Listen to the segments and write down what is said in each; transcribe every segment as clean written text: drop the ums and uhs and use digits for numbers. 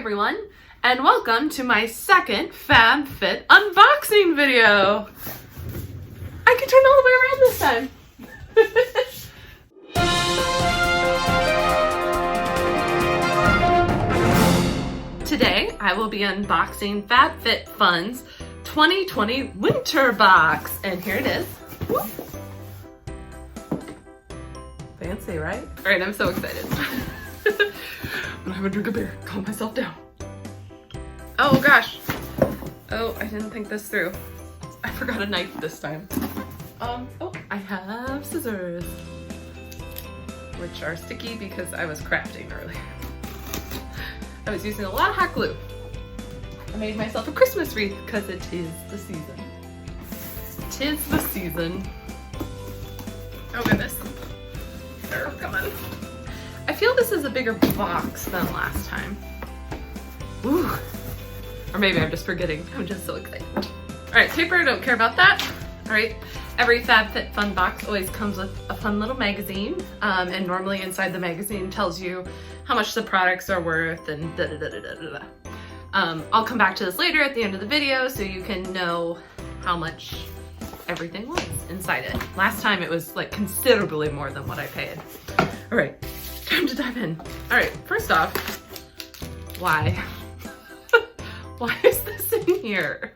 everyone, and welcome to my second FabFit unboxing video. I can turn all the way around this time. Today, I will be unboxing FabFitFun's 2020 Winter box, and here it is. Whoop. Fancy, right? All right, I'm so excited. I'm gonna have a drink of beer, calm myself down. Oh gosh. Oh, I didn't think this through. I forgot a knife this time. Oh, I have scissors, which are sticky because I was crafting earlier. I was using a lot of hot glue. I made myself a Christmas wreath because it is the season. Tis the season. Oh goodness. Oh, come on. I feel this is a bigger box than last time. Ooh. Or maybe I'm just forgetting. I'm just so excited. All right, paper, I don't care about that. All right, every FabFitFun box always comes with a fun little magazine. And normally inside the magazine tells you how much the products are worth and da-da-da-da-da-da. I'll come back to this later at the end of the video so you can know how much everything was inside it. Last time it was like considerably more than what I paid. All right, time to dive in. All right, first off, why? Why is this in here?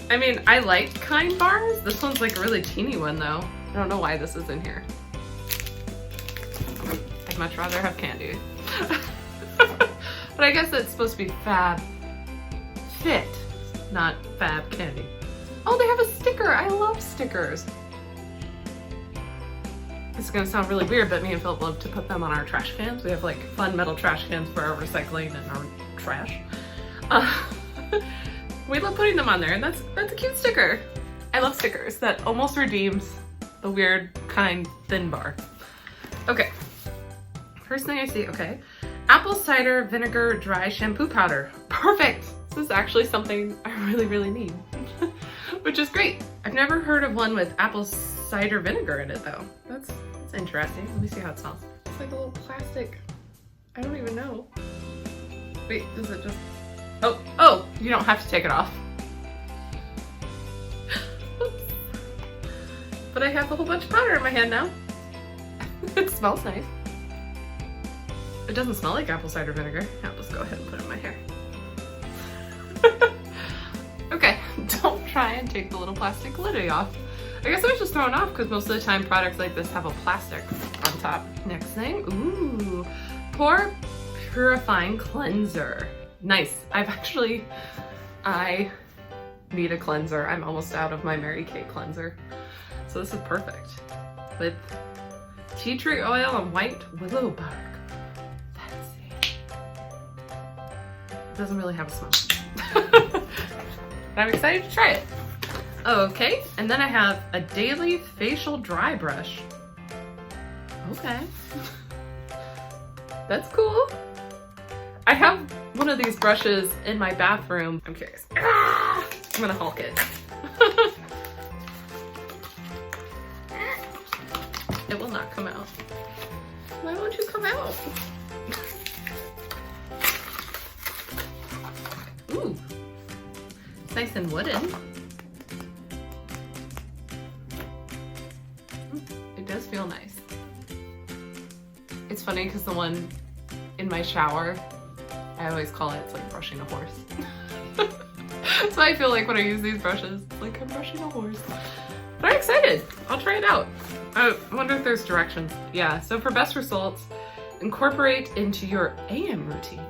I mean, I like kind bars. This one's like a really teeny one though. I don't know why this is in here. I'd much rather have candy. But I guess it's supposed to be Fab Fit, not Fab Candy. Oh, they have a sticker. I love stickers. This is gonna sound really weird, but me and Philip love to put them on our trash cans. We have like fun metal trash cans for our recycling and our trash. We love putting them on there, and that's a cute sticker. I love stickers. That almost redeems the weird kind thin bar. Okay, first thing I see, okay. Apple cider vinegar dry shampoo powder. Perfect. This is actually something I really need, which is great. I've never heard of one with apple cider vinegar in it though. That's interesting. Let me see how it smells. It's like a little plastic. I don't even know. Wait, is it just... Oh, you don't have to take it off. Oops. But I have a whole bunch of powder in my hand now. It smells nice. It doesn't smell like apple cider vinegar. I'll just go ahead and put it in my hair. Okay, don't try and take the little plastic lid off. I guess I was just thrown off because most of the time products like this have a plastic on top. Next thing, ooh, pore purifying cleanser. Nice. I need a cleanser. I'm almost out of my Mary Kay cleanser. So this is perfect. With tea tree oil and white willow bark. It doesn't really have a smell. But I'm excited to try it. Okay, and then I have a daily facial dry brush. Okay. That's cool. I have one of these brushes in my bathroom. I'm curious. I'm gonna hulk it. It will not come out. Why won't you come out? Ooh, it's nice and wooden. It does feel nice. It's funny because the one in my shower, I always call it, it's like brushing a horse. So I feel like when I use these brushes, it's like I'm brushing a horse. But I'm excited. I'll try it out. I wonder if there's directions. Yeah, so for best results, incorporate into your AM routine,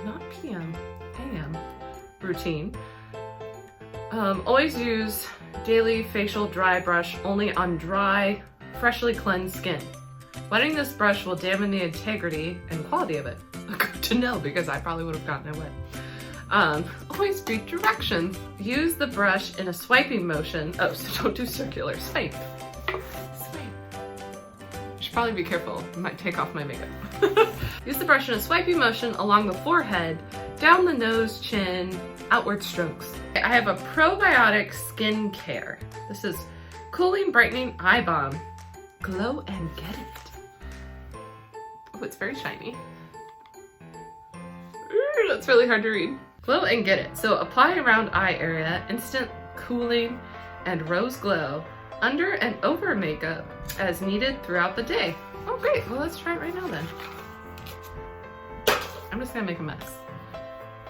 not PM, AM routine. Always use daily facial dry brush only on dry, freshly cleansed skin. Wetting this brush will dampen the integrity and quality of it. Good to know because I probably would have gotten it wet. Always read directions. Use the brush in a swiping motion. Oh, so don't do circular. Swipe. Swipe. I should probably be careful. I might take off my makeup. Use the brush in a swiping motion along the forehead, down the nose, chin, outward strokes. I have a probiotic skin care. This is Cooling Brightening Eye Balm. Glow and get it. Oh, it's very shiny. know, it's really hard to read. Glow and Get It. So apply around eye area, instant cooling and rose glow, under and over makeup as needed throughout the day. Oh great, well let's try it right now then. I'm just gonna make a mess.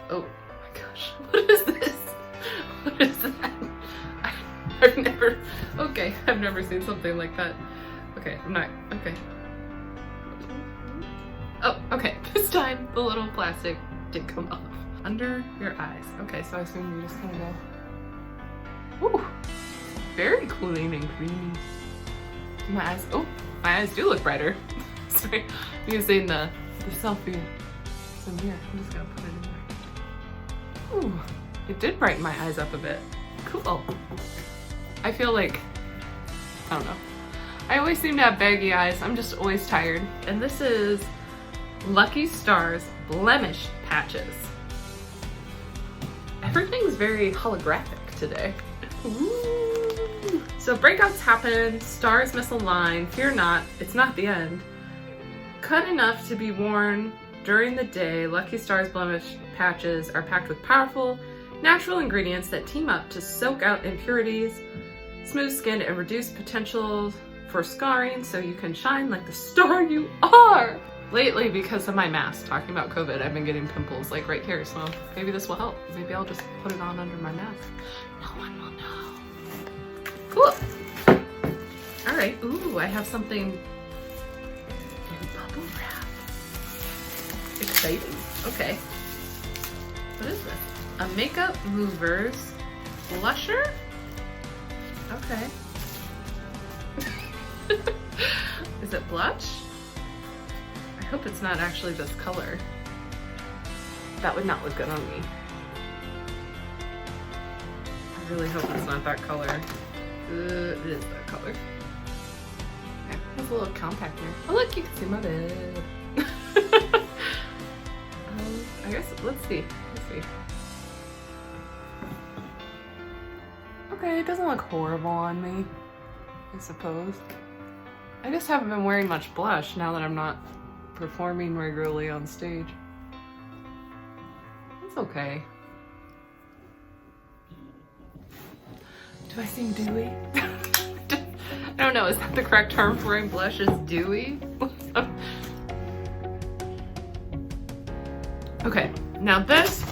Oh my gosh, what is this? What is that? I've never seen something like that. Okay, okay. Oh, okay, this time the little plastic did come off. Under your eyes. Okay, so I assume you're just gonna go. Ooh, very cooling and creamy. My eyes, oh, my eyes do look brighter. Sorry, I'm using the selfie. So here, I'm just gonna put it in there. Ooh, it did brighten my eyes up a bit. Cool. I feel like, I don't know. I always seem to have baggy eyes. I'm just always tired. And this is Lucky Stars Blemish Patches. Everything's very holographic today. Ooh. So breakouts happen, stars misalign, fear not, it's not the end. Cut enough to be worn during the day, Lucky Stars Blemish Patches are packed with powerful, natural ingredients that team up to soak out impurities, smooth skin, and reduce potential for scarring so you can shine like the star you are. Lately, because of my mask, talking about COVID, I've been getting pimples like right here, so maybe this will help. Maybe I'll just put it on under my mask. No one will know. Cool. All right, ooh, I have something in bubble wrap. Exciting, okay. What is this? A Makeup Movers blusher? Okay. Is it blush? I hope it's not actually this color. That would not look good on me. I really hope it's not that color. It is that color. Okay, has a little compact here. Oh look, you can see my bed. I guess, let's see. Okay, it doesn't look horrible on me, I suppose. I just haven't been wearing much blush now that I'm not performing regularly on stage. It's okay. Do I seem dewy? I don't know, is that the correct term for wearing blush, is dewy? Okay, now this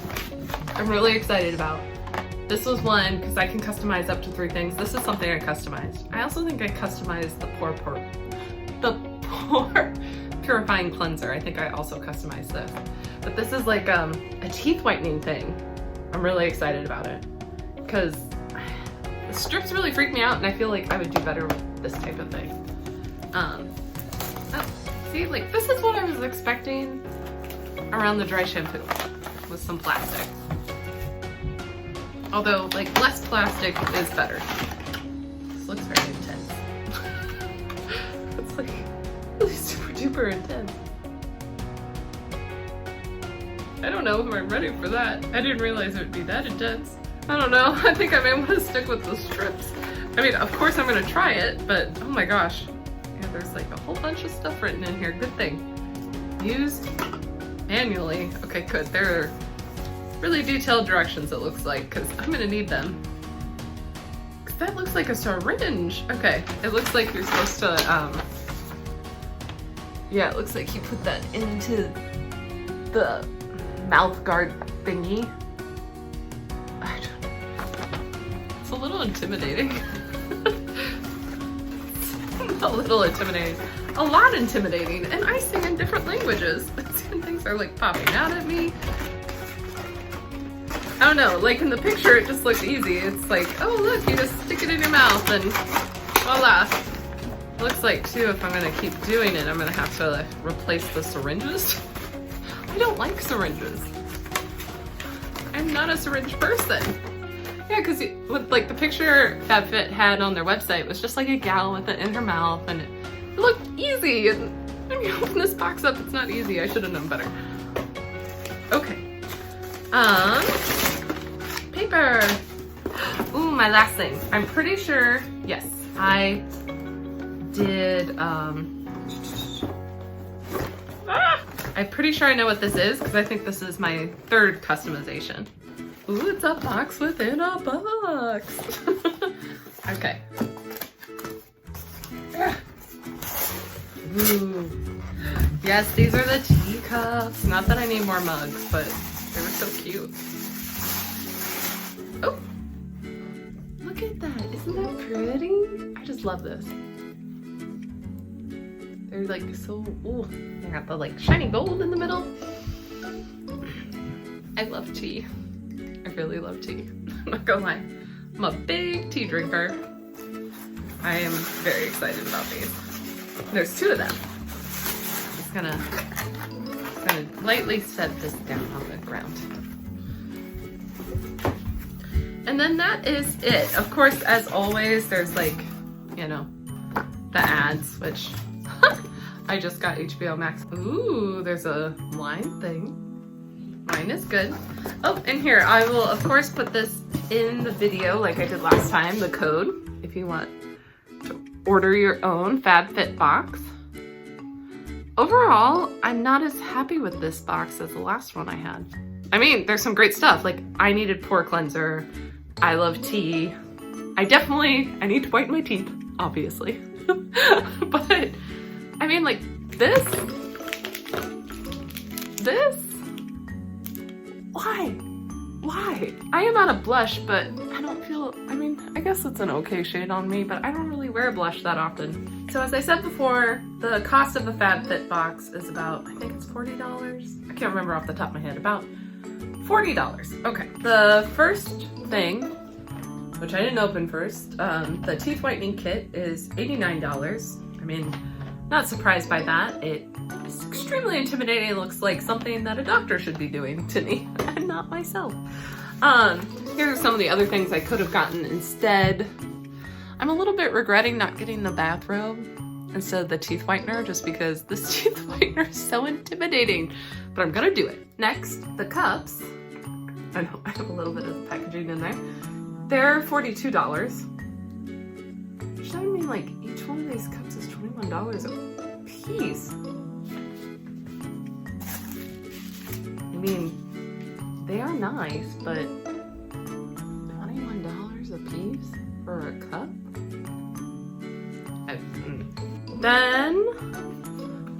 I'm really excited about. This was one, because I can customize up to 3 things. This is something I customized. I also think I customized the pore purifying cleanser. I think I also customized this. But this is like a teeth whitening thing. I'm really excited about it. Because the strips really freak me out and I feel like I would do better with this type of thing. Oh, see, like this is what I was expecting around the dry shampoo with some plastic. Although, like, less plastic is better. This looks very intense. It's like really super duper intense. I don't know if I'm ready for that. I didn't realize it would be that intense. I don't know. I think I may want to stick with the strips. I mean, of course I'm going to try it, but oh my gosh. Yeah, there's like a whole bunch of stuff written in here. Good thing. Used manually. Okay, good. There are really detailed directions, it looks like, because I'm gonna need them. Because that looks like a syringe. Okay, it looks like you're supposed to, yeah, it looks like you put that into the mouth guard thingy. I don't know. It's a little intimidating. A little intimidating. A lot intimidating. And I sing in different languages. And things are like popping out at me. I don't know, like in the picture it just looks easy. It's like, oh look, you just stick it in your mouth and voila. Looks like too, if I'm gonna keep doing it, I'm gonna have to replace the syringes. I don't like syringes. I'm not a syringe person. Yeah, because with like the picture FabFit had on their website was just like a gal with it in her mouth and it looked easy. And when you open this box up, it's not easy. I should have known better. Okay. Paper. Ooh, my last thing. I'm pretty sure, yes, I did, I I'm pretty sure I know what this is because I think this is my third customization. Ooh, it's a box within a box. Okay. Ooh. Yes, these are the teacups. Not that I need more mugs, but they were so cute. Oh, look at that. Isn't that pretty? I just love this. They're like so, ooh, they got the like shiny gold in the middle. I love tea. I really love tea. I'm not gonna lie. I'm a big tea drinker. I am very excited about these. There's two of them. I'm just gonna lightly set this down on the ground. And then that is it. Of course, as always, there's like, you know, the ads, which I just got HBO Max. Ooh, there's a line thing. Mine is good. Oh, and here, I will of course put this in the video like I did last time, the code, if you want to order your own FabFit box. Overall, I'm not as happy with this box as the last one I had. I mean, there's some great stuff, like I needed pore cleanser, I love tea. I need to whiten my teeth, obviously. But, I mean, like, this? Why? I am out of blush, but I don't feel, I mean, I guess it's an okay shade on me, but I don't really wear blush that often. So as I said before, the cost of the FabFit box is about, I think it's $40. I can't remember off the top of my head, about $40. Okay, the first thing, which I didn't open first, the teeth whitening kit is $89. I mean, not surprised by that. It is extremely intimidating. It looks like something that a doctor should be doing to me and not myself. Here are some of the other things I could have gotten instead. I'm a little bit regretting not getting the bathrobe instead of the teeth whitener just because this teeth whitener is so intimidating, but I'm gonna do it. Next, the cups. I know I have a little bit of packaging in there. They're $42. Which I mean, like, each one of these cups is $21 a piece. I mean, they are nice, but $21 a piece for a cup? Then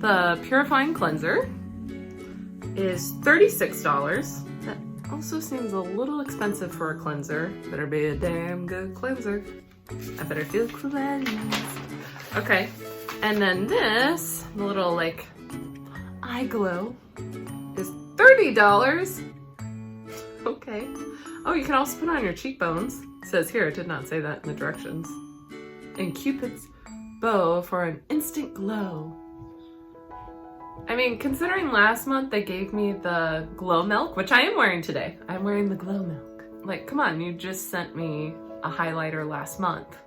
the purifying cleanser is $36. That also seems a little expensive for a cleanser. Better be a damn good cleanser. I better feel cleansed. Okay, and then this little like eye glow is $30. Okay. Oh, you can also put on your cheekbones. It says here, it did not say that in the directions. And Cupid's bow for an instant glow. I mean, considering last month they gave me the glow milk, which I am wearing today. I'm wearing the glow milk. Like, come on, you just sent me a highlighter last month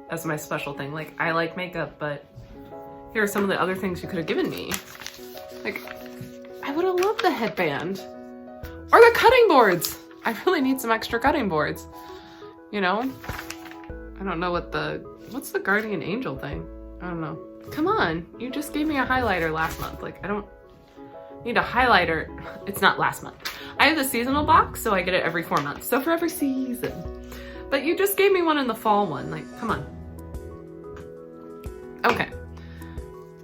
as my special thing. Like, I like makeup, but here are some of the other things you could have given me. Like, I would have loved the headband or the cutting boards. I really need some extra cutting boards. You know, I don't know what's the guardian angel thing? I don't know. Come on, you just gave me a highlighter last month. Like, I don't need a highlighter. It's not last month. I have the seasonal box, so I get it every 4 months. So for every season. But you just gave me one in the fall one. Like, come on. Okay.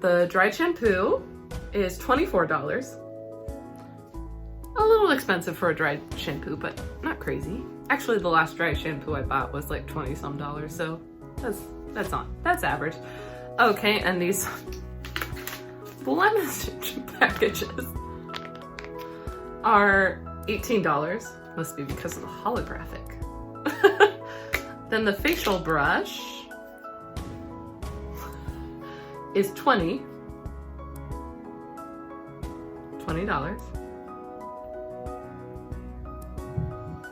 The dry shampoo is $24. A little expensive for a dry shampoo, but not crazy. Actually, the last dry shampoo I bought was like 20 some dollars, so that's average. Okay, and these blemish packages are $18. Must be because of the holographic. Then the facial brush is $20.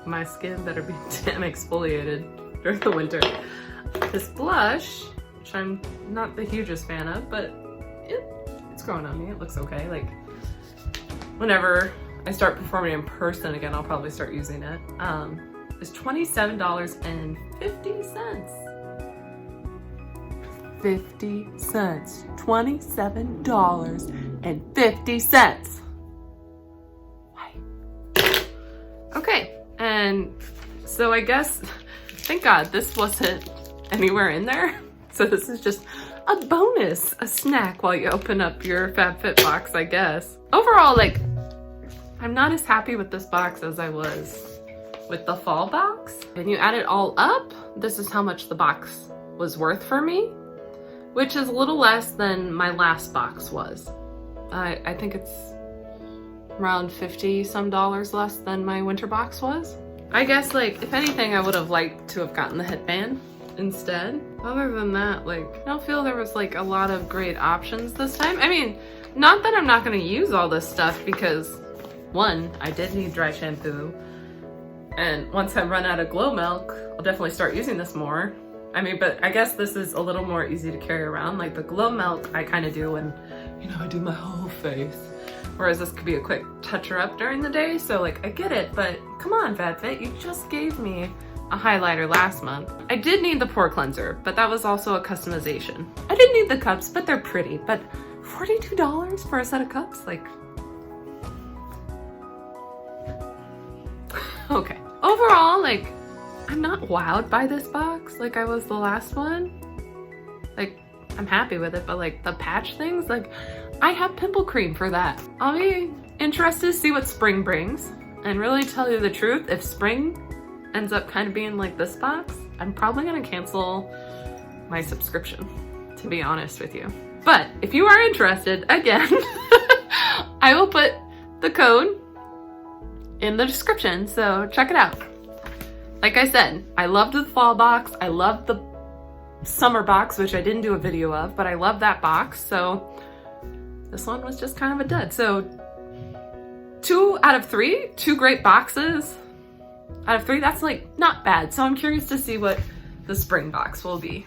My skin better be damn exfoliated during the winter. This blush, which I'm not the hugest fan of, but it's growing on me. It looks okay. Like, whenever I start performing in person again, I'll probably start using it. It's $27.50. 50 cents. $27.50. Okay, and so I guess, thank God this wasn't anywhere in there. So this is just a bonus, a snack while you open up your FabFit box, I guess. Overall, like, I'm not as happy with this box as I was with the fall box. When you add it all up, this is how much the box was worth for me, which is a little less than my last box was. I think it's around $50 some less than my winter box was. I guess, like, if anything, I would have liked to have gotten the headband instead. Other than that, like, I don't feel there was like a lot of great options this time. I mean, not that I'm not gonna use all this stuff, because one, I did need dry shampoo, and once I run out of glow milk, I'll definitely start using this more. I mean, but I guess this is a little more easy to carry around. Like the glow milk I kind of do when, you know, I do my whole face. Whereas this could be a quick toucher up during the day. So like, I get it, but come on, FabFit, you just gave me a highlighter last month. I did need the pore cleanser, but that was also a customization. I didn't need the cups, but they're pretty. But $42 for a set of cups? Like, okay. Overall, like, I'm not wowed by this box like I was the last one. Like, I'm happy with it, but like the patch things, like, I have pimple cream for that. I'll be interested to see what spring brings, and really tell you the truth, if spring ends up kind of being like this box, I'm probably gonna cancel my subscription, to be honest with you. But if you are interested, again, I will put the code in the description, so check it out. Like I said, I loved the fall box, I loved the summer box, which I didn't do a video of, but I love that box, so this one was just kind of a dud. So 2 out of 3, 2 great boxes out of 3, that's like not bad. So I'm curious to see what the spring box will be.